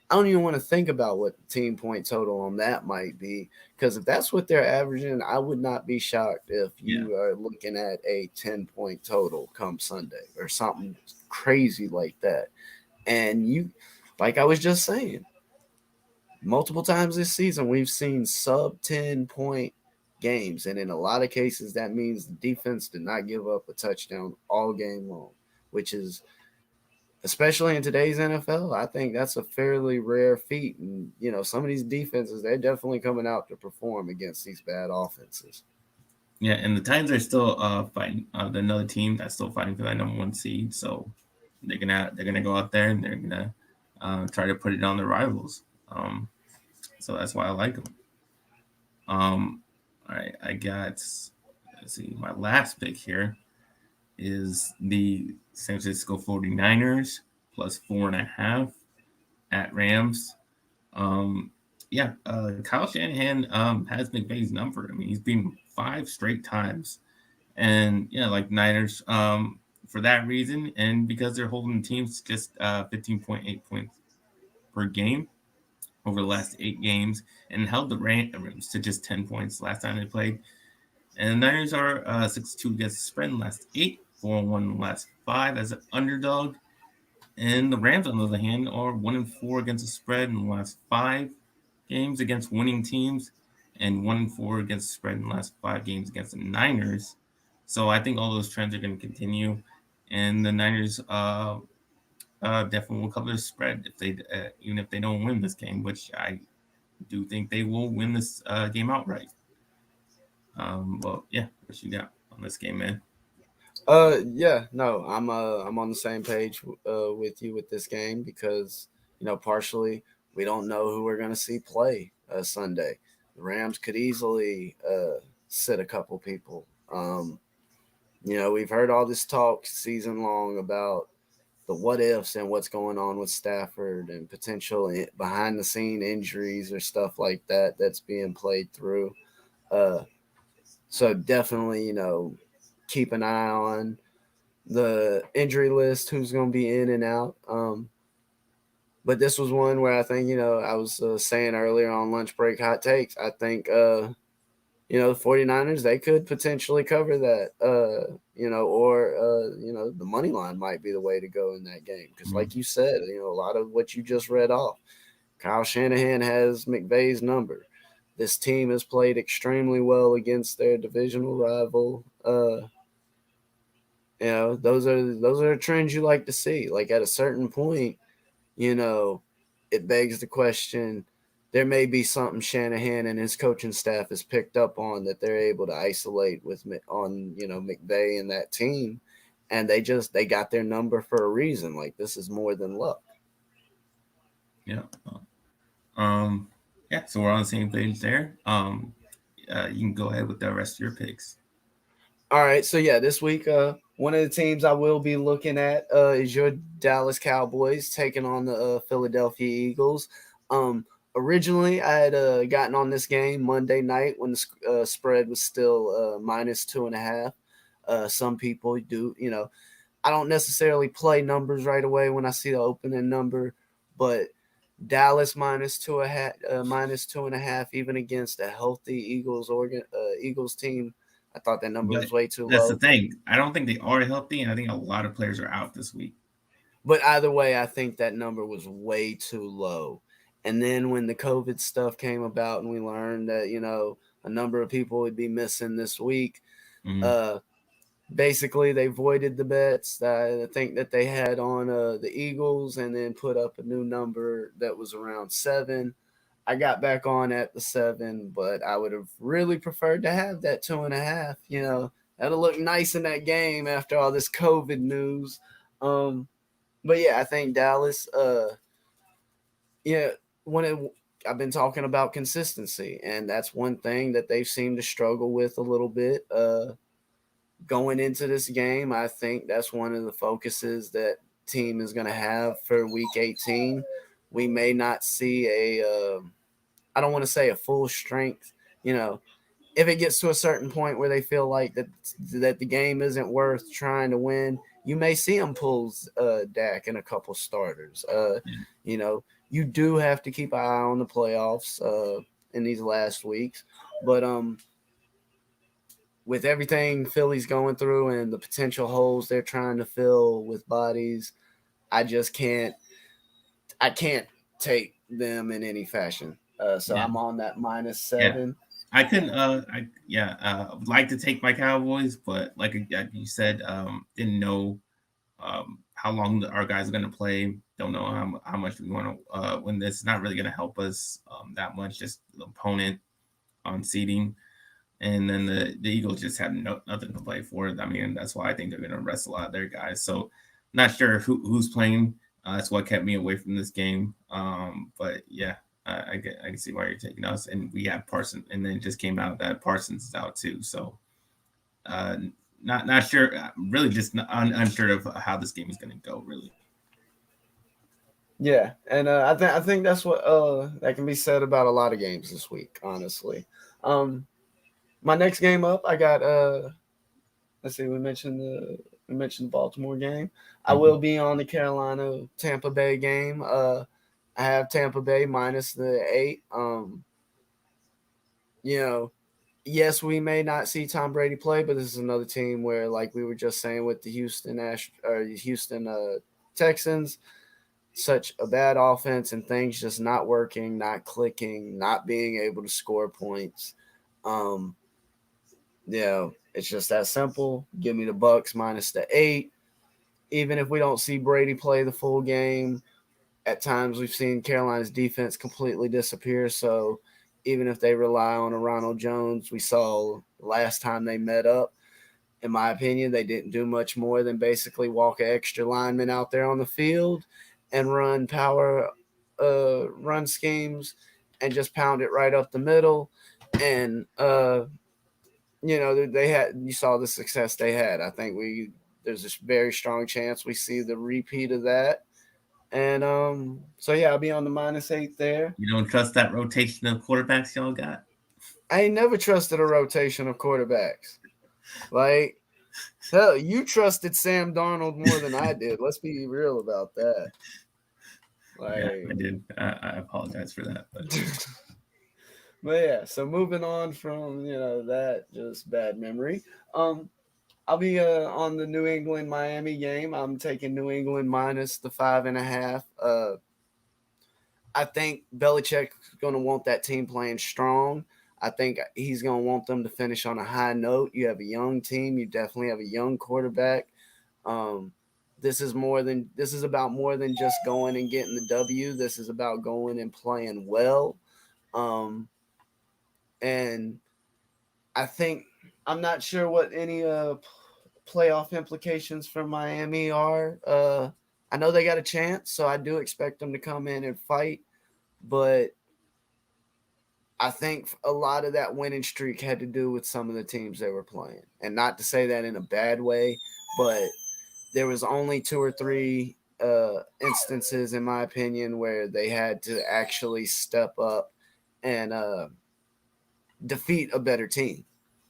I don't even want to think about what the team point total on that might be, because if that's what they're averaging, I would not be shocked if yeah, you are looking at a 10-point total come Sunday or something crazy like that. And like I was just saying, multiple times this season, we've seen sub 10-point games. And in a lot of cases, that means the defense did not give up a touchdown all game long, which is, especially in today's NFL, I think that's a fairly rare feat. And, some of these defenses, they're definitely coming out to perform against these bad offenses. yeah. And the Titans are still fighting. Another team that's still fighting for that #1 seed. So they're gonna go out there and they're gonna try to put it on their rivals. So that's why I like them. All right, I got. Let's see. My last pick here is the San Francisco 49ers plus 4.5 at Rams. Um, yeah, Kyle Shanahan has McVay's number. I mean, he's been 5 straight times, and yeah, like Niners. For that reason, and because they're holding teams just 15.8 points per game over the last 8 games, and held the Rams to just 10 points last time they played. And the Niners are 6-2 against the spread in the last 8, 4-1 in the last 5 as an underdog. And the Rams, on the other hand, are 1-4 against the spread in the last 5 games against winning teams, and 1-4 against the spread in the last 5 games against the Niners. So I think all those trends are going to continue, and the Niners definitely will cover the spread if they even if they don't win this game, which I do think they will win this game outright. Well, yeah, what you got on this game, man? Yeah, no, I'm on the same page with you with this game because, partially we don't know who we're going to see play Sunday. The Rams could easily sit a couple people. We've heard all this talk season long about the what ifs and what's going on with Stafford and potential behind the scene injuries or stuff like that that's being played through. Uh, so definitely, keep an eye on the injury list, who's going to be in and out. But this was one where I think, I was saying earlier on lunch break hot takes. I think, the 49ers, they could potentially cover that, or, the money line might be the way to go in that game. Because, Mm-hmm. like you said, a lot of what you just read off, Kyle Shanahan has McVay's number. This team has played extremely well against their divisional rival, Those are the trends you like to see. Like at a certain point, you know, it begs the question. There may be something Shanahan and his coaching staff has picked up on that they're able to isolate on McVay and that team, and they got their number for a reason. Like this is more than luck. Yeah. Um, yeah. So we're on the same page there. You can go ahead with the rest of your picks. All right, so yeah, this week, one of the teams I will be looking at is your Dallas Cowboys taking on the Philadelphia Eagles. Um, Originally, I had gotten on this game Monday night when the spread was still -2.5. Some people do, I don't necessarily play numbers right away when I see the opening number, but Dallas -2.5, even against a healthy Eagles team. I thought that number But was way too that's the low. thing. I don't think they are healthy, and I think a lot of players are out this week. But either way, I think that number was way too low. And then when the COVID stuff came about and we learned that, a number of people would be missing this week, Mm-hmm. uh, basically they voided the bets that I think that they had on the Eagles and then put up a new number that was around 7. I got back on at the 7, but I would have really preferred to have that 2.5. That'll look nice in that game after all this COVID news. But yeah, I think Dallas. Yeah, when it, I've been talking about consistency, and that's one thing that they've seemed to struggle with a little bit. Going into this game, I think that's one of the focuses that team is going to have for Week 18. We may not see I don't want to say a full strength. You know, if it gets to a certain point where they feel like that the game isn't worth trying to win, you may see them pull Dak and a couple starters. Yeah. You know, you do have to keep an eye on the playoffs in these last weeks, but with everything Philly's going through and the potential holes they're trying to fill with bodies, I just can't. I can't take them in any fashion. So Yeah. I'm on that minus Yeah. 7. I couldn't. Would like to take my Cowboys, but like you said, didn't know how long our guys are going to play. Don't know how much we want to win this. It's not really going to help us that much. Just the opponent on seeding, and then the Eagles just have nothing to play for. I mean, that's why I think they're going to rest a lot of their guys. So, not sure who's playing. That's what kept me away from this game. But yeah, I can see why you're taking us. And we have Parsons, and then it just came out that Parsons is out too. So, uh, not sure. Really, just unsure of how this game is going to go. Really. Yeah, and I think that's what that can be said about a lot of games this week. Honestly, um, my next game up, I got let's see, we mentioned the Baltimore game. I Mm-hmm. will be on the Carolina Tampa Bay game. I have Tampa Bay minus the 8. You know, yes, we may not see Tom Brady play, but this is another team where, like we were just saying with the Houston Texans, such a bad offense and things just not working, not clicking, not being able to score points. Um, it's just that simple. Give me the Bucks minus the 8. Even if we don't see Brady play the full game, at times we've seen Carolina's defense completely disappear. So even if they rely on a Ronald Jones, we saw last time they met up, in my opinion, they didn't do much more than basically walk an extra lineman out there on the field and run power run schemes and just pound it right up the middle. And they had you saw the success they had. I think there's a very strong chance we see the repeat of that. And so yeah, I'll be on the minus 8 there. You don't trust that rotation of quarterbacks y'all got? I ain't never trusted a rotation of quarterbacks. Like, hell, you trusted Sam Darnold more than I did. Let's be real about that. Yeah, Like, I did. I apologize for that, but but yeah. So moving on from that just bad memory. Um, I'll be on the New England Miami game. I'm taking New England minus the 5.5. I think Belichick's going to want that team playing strong. I think he's going to want them to finish on a high note. You have a young team. You definitely have a young quarterback. Um, this is about more than just going and getting the W. This is about going and playing well. Um, and I think I'm not sure what any playoff implications for Miami are. I know they got a chance, so I do expect them to come in and fight. But I think a lot of that winning streak had to do with some of the teams they were playing, and not to say that in a bad way, but there was only two or three instances, in my opinion, where they had to actually step up and defeat a better team.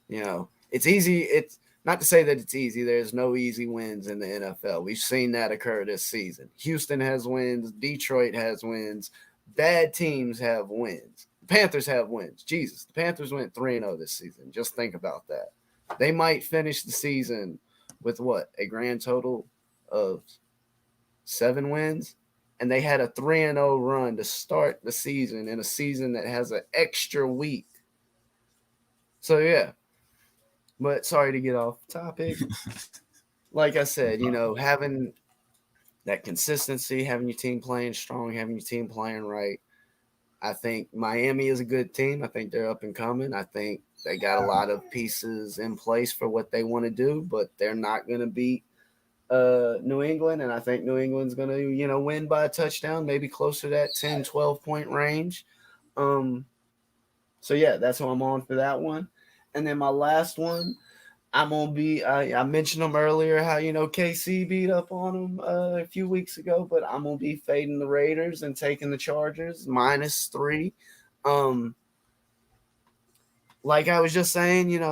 You know, it's easy. It's not to say that it's easy. There's no easy wins in the NFL. We've seen that occur this season. Houston has wins. Detroit has wins. Bad teams have wins. The Panthers have wins. Jesus, the Panthers went 3-0 this season. Just think about that. They might finish the season with what, a grand total of 7 wins, and they had a 3-0 run to start the season in a season that has an extra week. So yeah, but sorry to get off topic. Like I said, having that consistency, having your team playing strong, having your team playing right. I think Miami is a good team. I think they're up and coming. I think they got a lot of pieces in place for what they want to do, but they're not going to beat New England. And I think New England's going to, win by a touchdown, maybe closer to that 10, 12-point range. Um, so, yeah, that's what I'm on for that one. And then my last one, I'm gonna be. I mentioned them earlier how KC beat up on them a few weeks ago, but I'm gonna be fading the Raiders and taking the Chargers -3. Um, like I was just saying,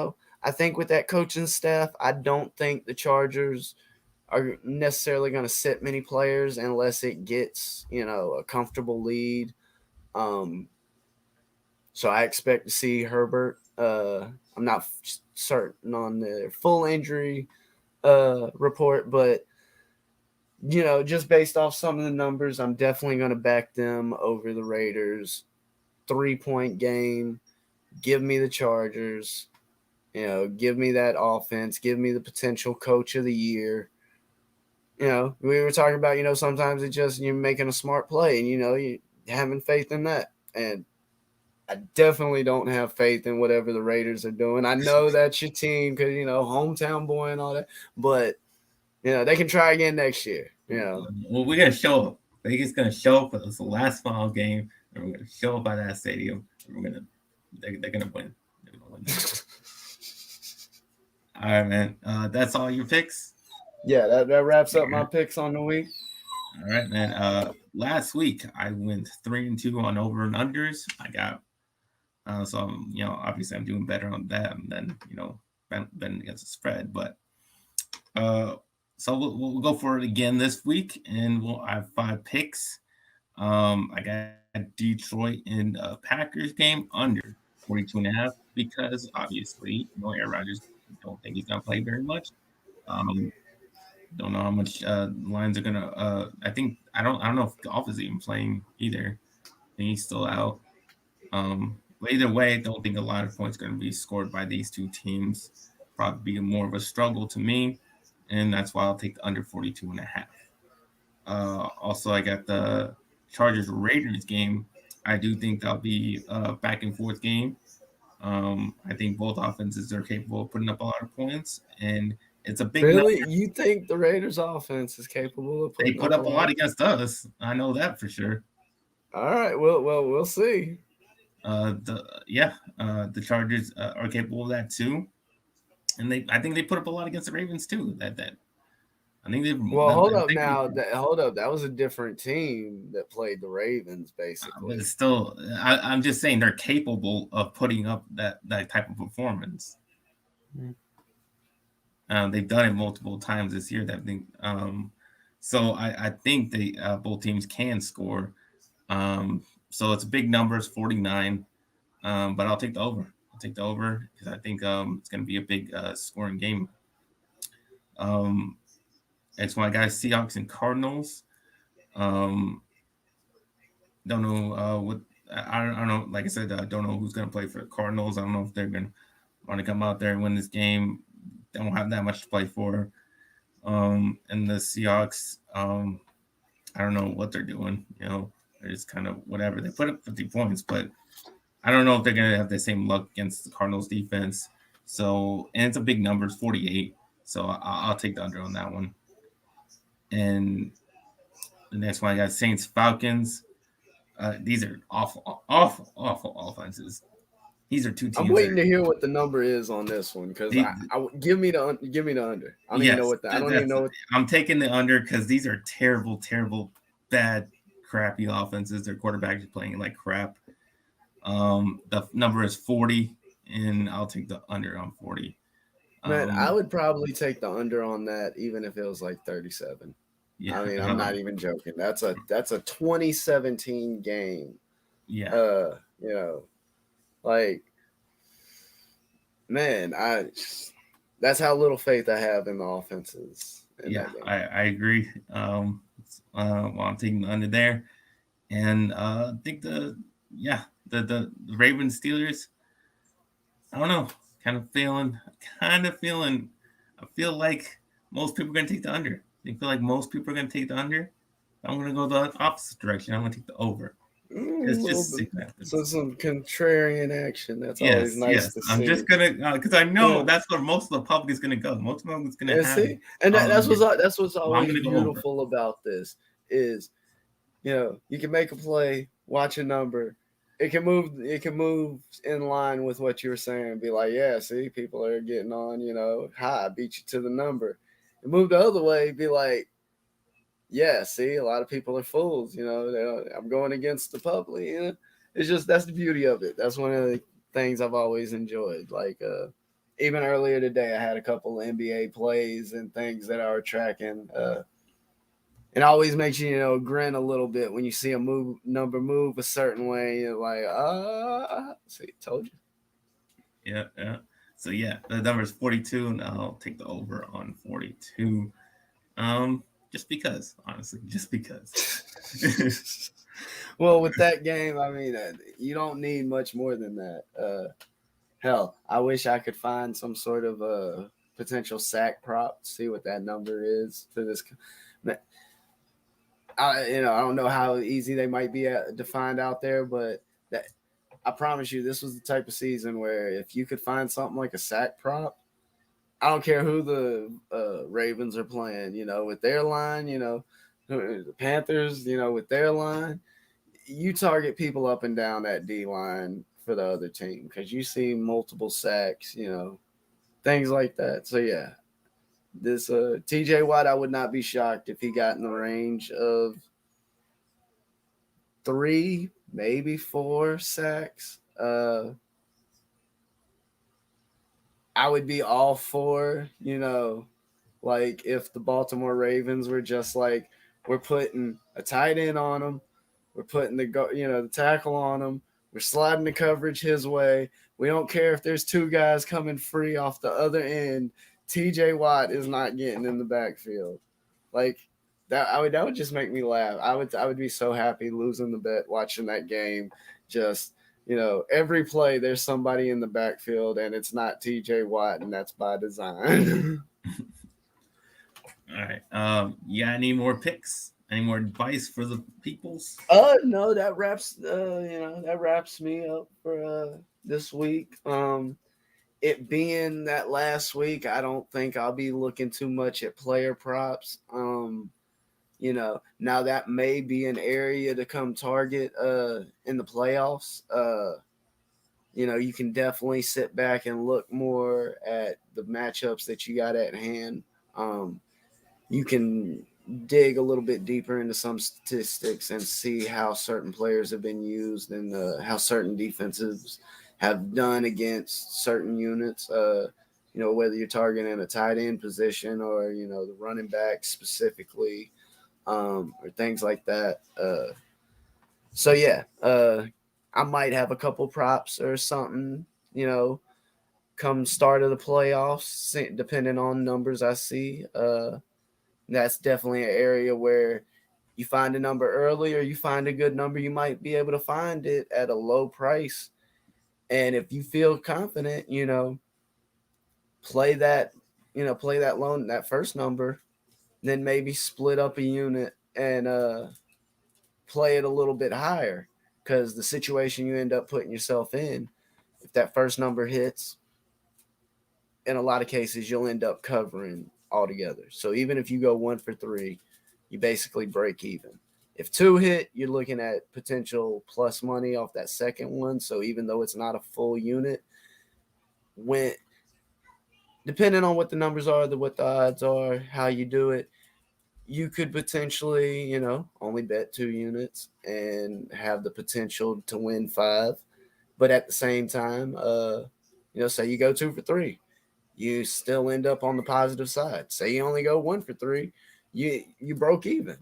I think with that coaching staff, I don't think the Chargers are necessarily going to sit many players unless it gets a comfortable lead. Um, so I expect to see Herbert. I'm not certain on the full injury report, but just based off some of the numbers, I'm definitely going to back them over the Raiders. 3-point game. Give me the Chargers. Give me that offense. Give me the potential coach of the year. We were talking about, sometimes it's just you're making a smart play and, you having faith in that. And I definitely don't have faith in whatever the Raiders are doing. I know that's your team because, hometown boy and all that. But, they can try again next year. Well, we're gonna show up. Vegas gonna show up for this last final game, and we're gonna show up by that stadium. And they're gonna win. They're gonna win that game. All right, man. That's all your picks. Yeah, that wraps up my picks on the week. All right, man. Last week I went 3-2 on over and unders. I got so obviously I'm doing better on that than betting against the spread. But so we'll go for it again this week, and I have 5 picks. I got Detroit in the Packers game under 42.5 because obviously Aaron Rodgers don't think he's gonna play very much. Um, don't know how much lines are gonna. I don't know if Golf is even playing either. I think he's still out. But either way, I don't think a lot of points are going to be scored by these two teams. Probably be more of a struggle to me, and that's why I'll take the under 42.5. Also, I got the Chargers Raiders game. I do think that'll be a back and forth game. I think both offenses are capable of putting up a lot of points, and it's a big number. Really? You think the Raiders offense is capable of They putting put up up a lot against us. I know that for sure. All right. Well, we'll see. The Chargers are capable of that too, and I think they put up a lot against the Ravens too. That I think they've. Well, hold up now. Hold up. That was a different team that played the Ravens, basically. But it's still, I'm just saying they're capable of putting up that type of performance. They've done it multiple times this year. So I think they both teams can score. So it's big numbers, 49. But I'll take the over. I'll take the over because I think it's going to be a big scoring game. Next one, I got Seahawks and Cardinals. Don't know what I don't know. Like I said, I don't know who's going to play for the Cardinals. I don't know if they're going to want to come out there and win this game. They don't have that much to play for. And the Seahawks, I don't know what they're doing. They're just kind of whatever. They put up 50 points, but I don't know if they're going to have the same luck against the Cardinals defense. So, and it's a big number, it's 48. So I'll take the under on that one. And the next one I got Saints Falcons. These are awful, awful, awful offenses. These are two I'm teams that waiting to hear what the number is on this one because the, I give me the under. I don't even know yes, what I don't even know what. I'm taking the under because these are terrible, terrible, bad, crappy offenses. Their quarterback is playing like crap. The number is 40, and I'll take the under on 40. Man, I Um, would probably take the under on that, even if it was like 37. yeah, I mean, I'm not even joking. That's a 2017 game. yeah, You know, like man, that's how little faith I have in the offenses in yeah. that game. I agree. Well, I'm taking the under there, and I think the Ravens Steelers. I don't know. Kind of feeling. I feel like most people are gonna take the under. I feel like most people are gonna take the under. I'm gonna go the opposite direction. I'm gonna take the over. A It's little just bit. see what So happens. some contrarian action. That's always Yes, nice yes. to I'm see. just gonna because I know Yeah. that's where most of the public is gonna go. Most of them is gonna And have see, and under. that's what's Well, I'm always gonna go over. beautiful about this is you can make a play, watch a number, it can move in line with what you were saying. Be like, yeah, see, people are getting on. Hi, I beat you to the number. And move the other way, be like, yeah, see, a lot of people are fools. I'm going against the public. It's just that's the beauty of it. That's one of the things I've always enjoyed. Like even earlier today, I had a couple of NBA plays and things that I were tracking. It always makes you grin a little bit when you see a number move a certain way. You're like, see, told you. Yeah, yeah. So yeah, the number is 42, and I'll take the over on 42. Just because, honestly, just because. Well, with that game, I mean, you don't need much more than that. Hell, I wish I could find some sort of potential sack prop. See what that number is for this. I don't know how easy they might be to find out there, but that I promise you, this was the type of season where if you could find something like a sack prop, I don't care who the Ravens are playing. With their line, the Panthers, with their line, you target people up and down that D line for the other team because you see multiple sacks, things like that. So yeah, this TJ Watt, I would not be shocked if he got in the range of 3, maybe 4 sacks. I would be all for, like if the Baltimore Ravens were just like, we're putting a tight end on them, we're putting the tackle on him, we're sliding the coverage his way. We don't care if there's 2 guys coming free off the other end. TJ Watt is not getting in the backfield. Like that would just make me laugh. I would be so happy losing the bet watching that game. Just every play there's somebody in the backfield and it's not TJ Watt, and that's by design. All right. You got any more picks? Any more advice for the peoples? No, that wraps me up for this week. It being that last week, I don't think I'll be looking too much at player props. Now that may be an area to come target in the playoffs. You can definitely sit back and look more at the matchups that you got at hand. You can dig a little bit deeper into some statistics and see how certain players have been used and how certain defenses have done against certain units. Whether you're targeting a tight end position or the running back specifically, or things like that. So yeah, I might have a couple props or something. Come start of the playoffs, depending on numbers I see. That's definitely an area where you find a number early or you find a good number, you might be able to find it at a low price. And if you feel confident, play that, play that first number then maybe split up a unit and play it a little bit higher, because the situation you end up putting yourself in, if that first number hits, in a lot of cases you'll end up covering altogether. So even if you go 1 for 3, you basically break even. If 2 hit, you're looking at potential plus money off that second one. So even though it's not a full unit, when depending on what the numbers are, what the odds are, how you do it, you could potentially, only bet 2 units and have the potential to win 5. But at the same time, say you go 2 for 3, you still end up on the positive side. Say you only go 1 for 3, you broke even.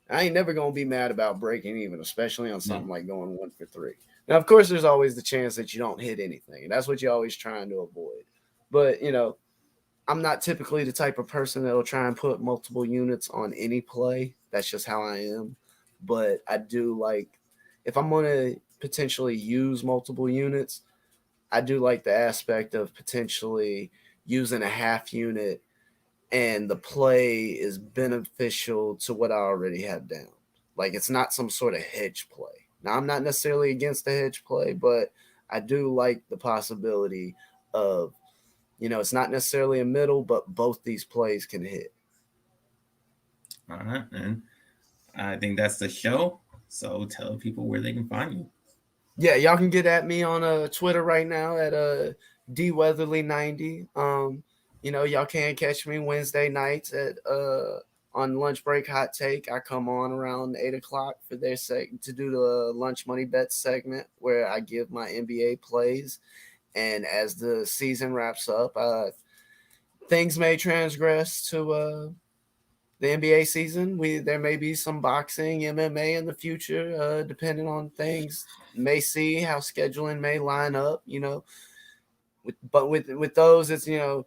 I ain't never gonna be mad about breaking even, especially on Yeah. something like going 1 for 3. Now, of course, there's always the chance that you don't hit anything, and that's what you're always trying to avoid. But I'm not typically the type of person that'll try and put multiple units on any play. That's just how I am. But I do like, if I'm gonna potentially use multiple units, I do like the aspect of potentially using a half unit and the play is beneficial to what I already have down. Like, it's not some sort of hedge play. Now, I'm not necessarily against the hedge play, but I do like the possibility of, it's not necessarily a middle, but both these plays can hit. All right, man. I think that's the show. So tell people where they can find you. Yeah, y'all can get at me on Twitter right now at DWeatherly90. Y'all can catch me Wednesday nights at on lunch break hot take. I come on around 8 o'clock for their to do the lunch money bet segment where I give my NBA plays. And as the season wraps up, things may transgress to the NBA season. There may be some boxing, MMA in the future, depending on things. May see how scheduling may line up. But with those, it's you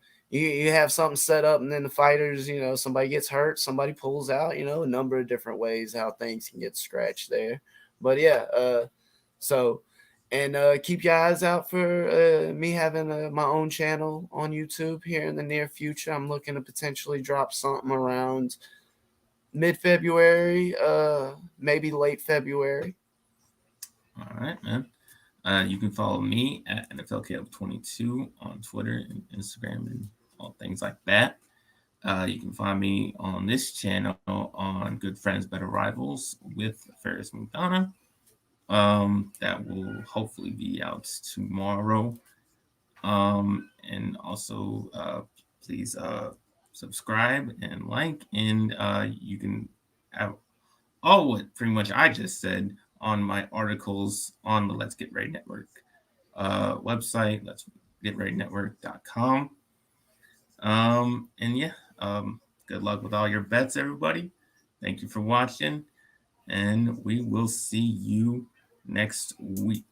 have something set up, and then the fighters, somebody gets hurt, somebody pulls out. A number of different ways how things can get scratched there. But yeah, so. And keep your eyes out for me having my own channel on YouTube here in the near future. I'm looking to potentially drop something around mid-February, maybe late February. All right, man. You can follow me at NFLCaleb22 on Twitter and Instagram and all things like that. You can find me on this channel on Good Friends, Better Rivals with Ferris McDonough. That will hopefully be out tomorrow. And also, please subscribe and like, and you can have all what pretty much I just said on my articles on the Let's Get Ready Network website, let's get ready network.com. And yeah, good luck with all your bets, everybody. Thank you for watching, and we will see you next week.